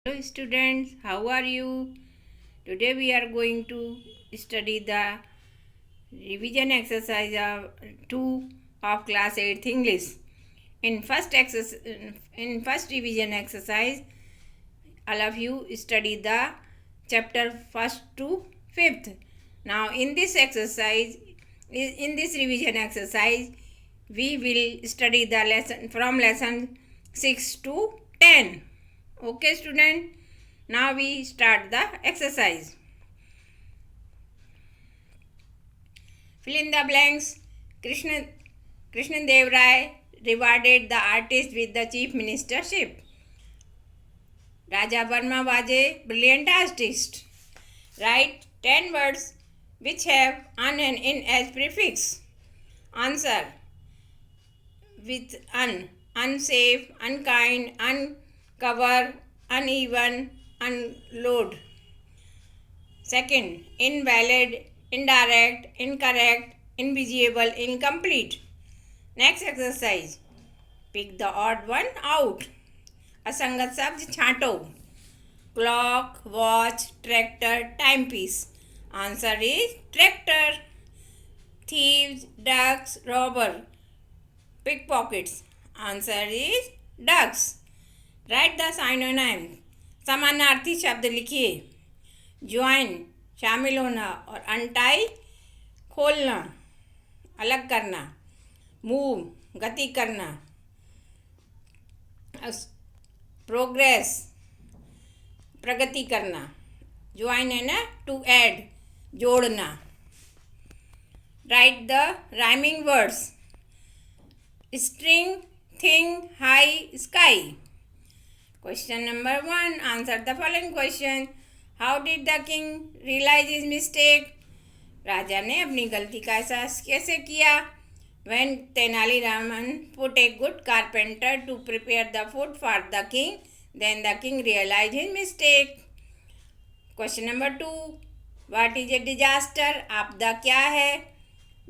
Hello students, how are you? Today we are going to study the revision exercise of 2 of class 8th English. In first revision exercise, all of you study the chapter 1st to 5th. Now in this revision exercise, we will study the lesson from lesson 6 to 10. Okay student, now we start the exercise. Fill in the blanks. Krishna Dev Rai rewarded the artist with the chief ministership. Raja Verma was a brilliant artist. Write 10 words which have un and in as prefix. Answer with un. Unsafe, unkind, uncover, uneven, unload. Second, invalid, indirect, incorrect, invisible, incomplete. Next exercise. Pick the odd one out. असंगत शब्द छांटो. Clock, watch, tractor, timepiece. Answer is tractor. Thieves, ducks, robber, pickpockets. Answer is ducks. Write the synonym. समानार्थी शब्द लिखिए. Join शामिल होना और untie खोलना, अलग करना. मूव गति करना. प्रोग्रेस प्रगति करना. ज्वाइन है ना, टू ऐड जोड़ना. Right the rhyming words. String, thing, high, sky. Question number 1. Answer the following question. How did the king realize his mistake? राजा ने अपनी गलती का एहसास कैसे किया? When Tenali-Raman put a good carpenter to prepare the food for the king, then the king realized his mistake. Question number 2. What is a disaster? आपदा क्या है?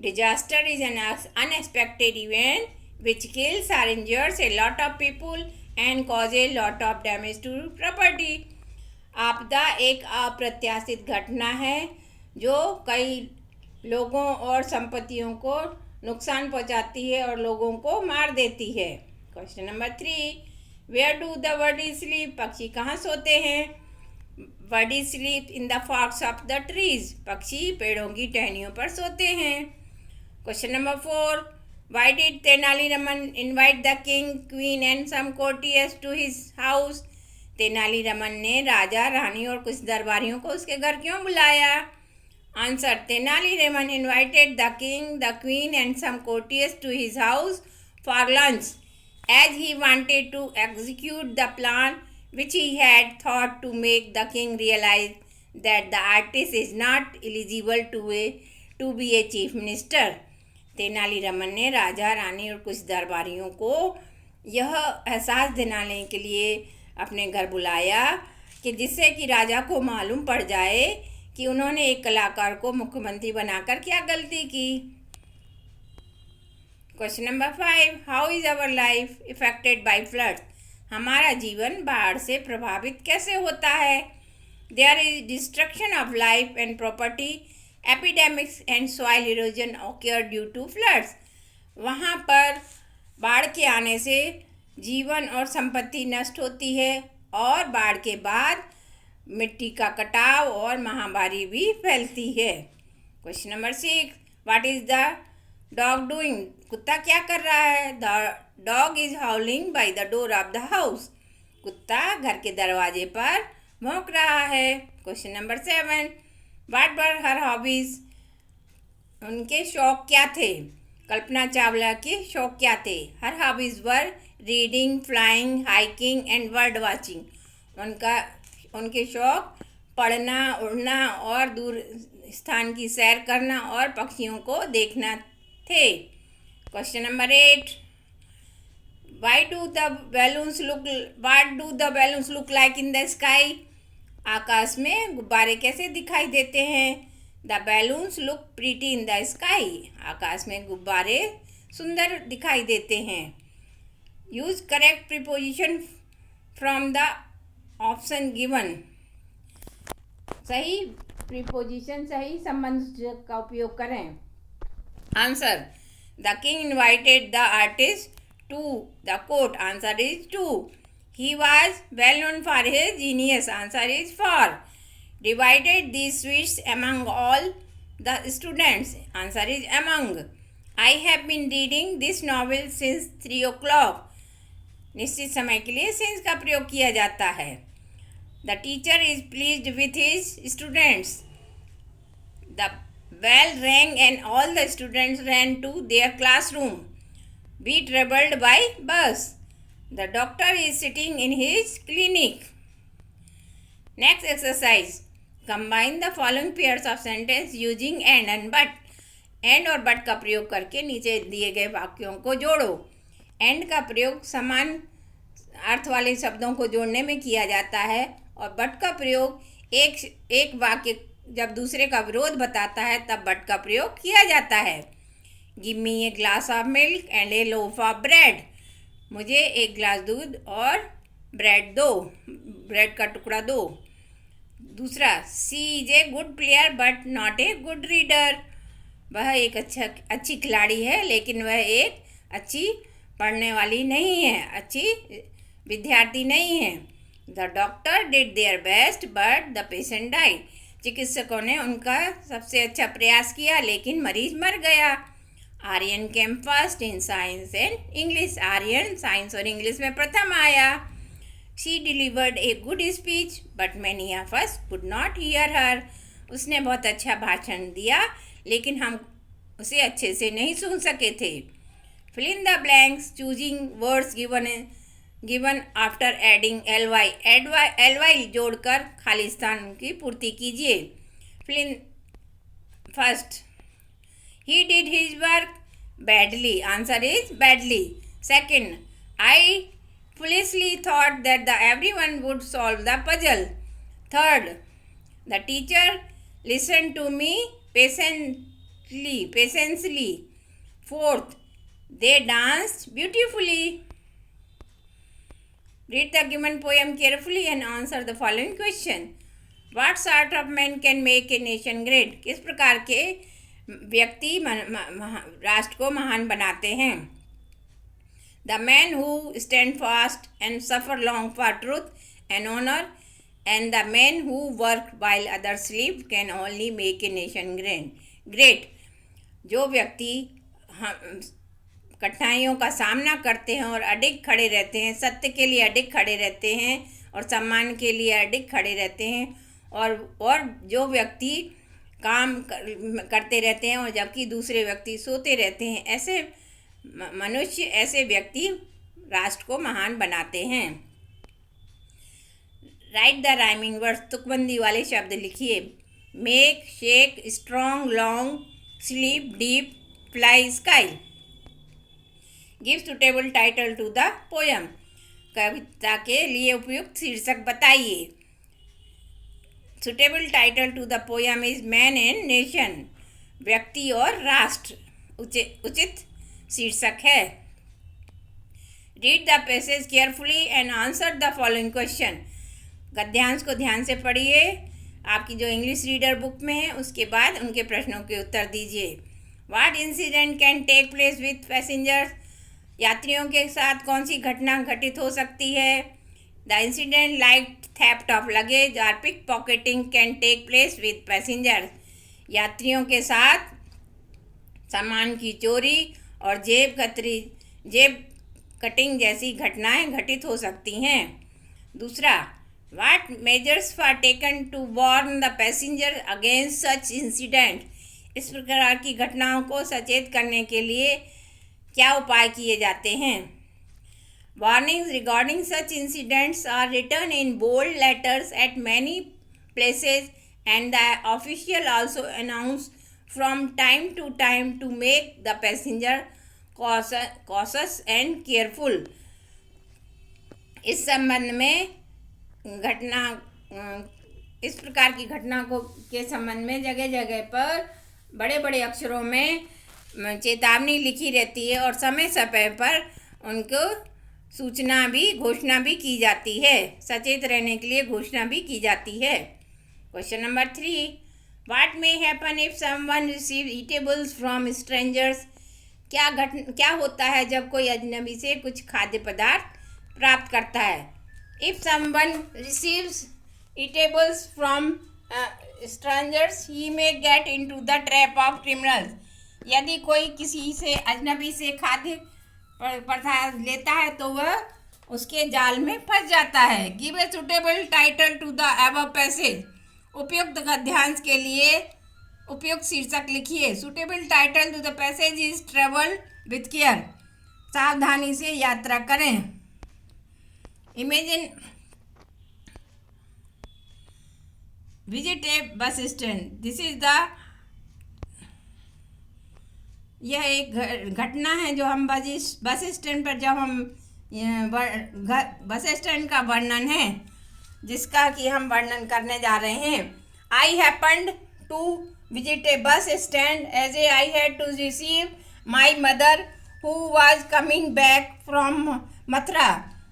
Disaster is an unexpected event which kills or injures a lot of people and cause a lot of damage to property. आपदा एक अप्रत्याशित घटना है जो कई लोगों और संपत्तियों को नुकसान पहुंचाती है और लोगों को मार देती है. Question number 3. Where do the birdie sleep? पक्षी कहाँ सोते हैं? Birdie sleep in the forks of the trees. पक्षी पेड़ों की टहनियों पर सोते हैं. Question number 4. Why did Tenali-Raman invite the king, queen and some courtiers to his house? Tenali Raman ने राजा, रानी और कुछ दरबारियों को उसके घर क्यों बुलाया? Answer. Tenali Raman invited the king, the queen and some courtiers to his house for lunch, as he wanted to execute the plan which he had thought to make the king realize that the artist is not eligible to be a chief minister. Tenali Raman ने राजा, रानी और कुछ दरबारियों को यह एहसास दिलाने के लिए अपने घर बुलाया कि जिससे कि राजा को मालूम पड़ जाए कि उन्होंने एक कलाकार को मुख्यमंत्री बनाकर क्या गलती की. Question number 5. How is our life affected by floods? हमारा जीवन बाढ़ से प्रभावित कैसे होता है? There is destruction of life and property. epidemics and soil erosion occur due to floods. वहाँ पर बाढ़ के आने से जीवन और संपत्ति नष्ट होती है और बाढ़ के बाद मिट्टी का कटाव और महामारी भी फैलती है. Question number 6. What is the dog doing? कुत्ता क्या कर रहा है? The dog is हाउलिंग by the door of the house. कुत्ता घर के दरवाजे पर भौंक रहा है. Question number 7. What were her hobbies? उनके शौक क्या थे? कल्पना चावला के शौक क्या थे? Her hobbies were reading, flying, hiking and bird watching. उनके शौक पढ़ना, उड़ना और दूर स्थान की सैर करना और पक्षियों को देखना थे. Question number 8. What do the balloons look like in the sky? आकाश में गुब्बारे कैसे दिखाई देते हैं? The balloons look pretty in the sky. आकाश में गुब्बारे सुंदर दिखाई देते हैं. Use correct preposition from the option given सही प्रीपोजिशन सही संबंध का उपयोग करें। Answer the king invited the artist to the court. Answer is to. He was well known for his genius. Answer is for. Divided the sweets among all the students। Answer is among। I have been reading this novel since 3 o'clock। निश्चित समय के लिए since का प्रयोग किया जाता है। The teacher is pleased with his students. The bell rang and all the students ran to their classroom. We traveled by bus. The doctor is sitting in his clinic. Next exercise. Combine the following pairs of sentence using and but. And और but का प्रयोग करके नीचे दिए गए वाक्यों को जोड़ो। and का प्रयोग समान अर्थ वाले शब्दों को जोड़ने में किया जाता है और but का प्रयोग एक वाक्य जब दूसरे का विरोध बताता है तब बट का प्रयोग किया जाता है। Give me a glass of milk and A loaf of bread. मुझे एक ग्लास दूध और ब्रेड दो, ब्रेड का टुकड़ा दो। दूसरा, she is a good player but not a good reader. वह एक अच्छी खिलाड़ी है लेकिन वह एक अच्छी पढ़ने वाली नहीं है, अच्छी विद्यार्थी नहीं है। The doctor did their best but the patient died. चिकित्सकों ने उनका सबसे अच्छा प्रयास किया लेकिन मरीज मर गया। Aryan came first in science and English. Aryan science और इंग्लिश में प्रथम आया। She delivered a good speech but many of us could not hear her. उसने बहुत अच्छा भाषण दिया लेकिन हम उसे अच्छे से नहीं सुन सके थे। Fill in the blanks choosing words given after adding ly जोड़कर खाली स्थान की पूर्ति कीजिए। Fill first, he did his work badly. Answer is badly. Second, I foolishly thought that everyone would solve the puzzle. Third, the teacher listened to me patiently. Fourth, they danced beautifully. Read the given poem carefully and answer the following question. What sort of man can make a nation great? किस प्रकार के व्यक्ति राष्ट्र को महान बनाते हैं? The man who stand fast and suffer long for truth and honor, and the men who work while others sleep can only make a nation great. जो व्यक्ति कठिनाइयों का सामना करते हैं और अडिग खड़े रहते हैं, सत्य के लिए अडिग खड़े रहते हैं और सम्मान के लिए अडिग खड़े रहते हैं, और जो व्यक्ति काम करते रहते हैं और जबकि दूसरे व्यक्ति सोते रहते हैं, ऐसे मनुष्य, ऐसे व्यक्ति राष्ट्र को महान बनाते हैं। Write the rhyming words. तुकबंदी वाले शब्द लिखिए। Make, shake, strong, long, sleep, deep, fly, sky. Give suitable title to the poem. कविता के लिए उपयुक्त शीर्षक बताइए। Suitable title to the poem is man and nation. व्यक्ति और राष्ट्र उचित शीर्षक है। Read the passage carefully and answer the following question. गद्यांश को ध्यान से पढ़िए, आपकी जो इंग्लिश रीडर बुक में है, उसके बाद उनके प्रश्नों के उत्तर दीजिए। What incident can take place with passengers? यात्रियों के साथ कौन सी घटना घटित हो सकती है? The incident like theft of luggage और pickpocketing can take place with passengers. यात्रियों के साथ सामान की चोरी और जेब कटिंग जैसी घटनाएं घटित हो सकती हैं। दूसरा, what measures for taken to warn the passenger against such incident? इस प्रकार की घटनाओं को सचेत करने के लिए क्या उपाय किए जाते हैं? Warnings regarding such incidents are written in bold letters at many places and the official also announce from time to time to make the passenger cautious and careful. इस संबंध में इस प्रकार की घटना के संबंध में जगह जगह पर बड़े बड़े अक्षरों में चेतावनी लिखी रहती है और समय समय पर उनको सूचना भी घोषणा भी की जाती है, सचेत रहने के लिए घोषणा भी की जाती है। Question number 3, what may happen if someone receive eatables from strangers. क्या होता है जब कोई अजनबी से कुछ खाद्य पदार्थ प्राप्त करता है। If someone receives eatables from strangers he may get into the trap of criminals. यदि कोई किसी से अजनबी से खाद्य पदार्थ लेता है तो वह उसके जाल में फंस जाता है। Give a suitable title to the above passage. उपयुक्त गद्यांश के लिए उपयुक्त शीर्षक लिखिए। Suitable title to the passage is travel with care. सावधानी से यात्रा करें। Imagine visit A bus stand. This is the यह एक घटना है जो हम बस स्टैंड पर जब हम बस स्टैंड का वर्णन है जिसका कि हम वर्णन करने जा रहे हैं। I happened to visit a bus stand as I had to receive my mother who was coming back from Mathura.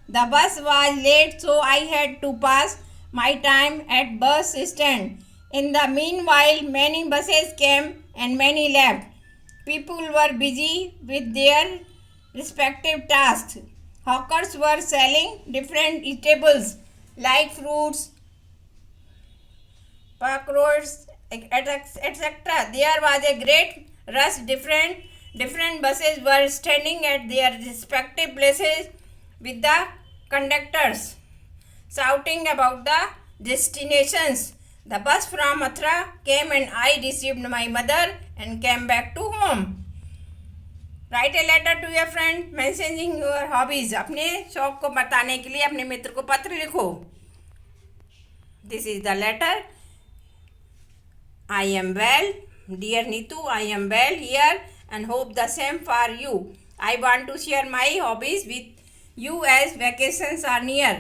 The bus was late, so I had to pass my time at bus stand. In the meanwhile, many buses came and many left. People were busy with their respective tasks. Hawkers were selling different eatables like fruits, packarots, etc. There was a great rush. Different buses were standing at their respective places with the conductors shouting about the destinations. The bus from Mathura came and I received my mother and came back to home. Write a letter to your friend mentioning your hobbies. अपने शौक को बताने के लिए अपने मित्र को पत्र लिखो। This is the letter. I am well, dear Neetu, I am well here and hope the same for you. I want to share my hobbies with you as vacations are near.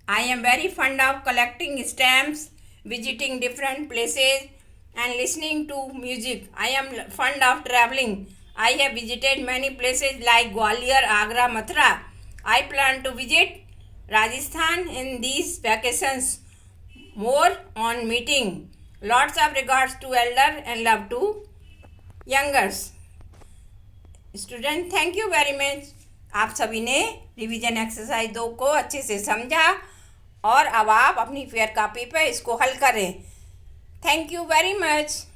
I am very fond of collecting stamps, visiting different places and listening to music. I am fond of traveling. I have visited many places like Gwalior, Agra, Mathura. I plan to visit Rajasthan in these vacations. More on meeting. Lots of regards to elder and love to youngers. Student, thank you very much. आप सभी ने revision exercise 2 को अच्छे से समझा और अब आप अपनी फेयर कॉपी पर इसको हल करें। Thank you very much.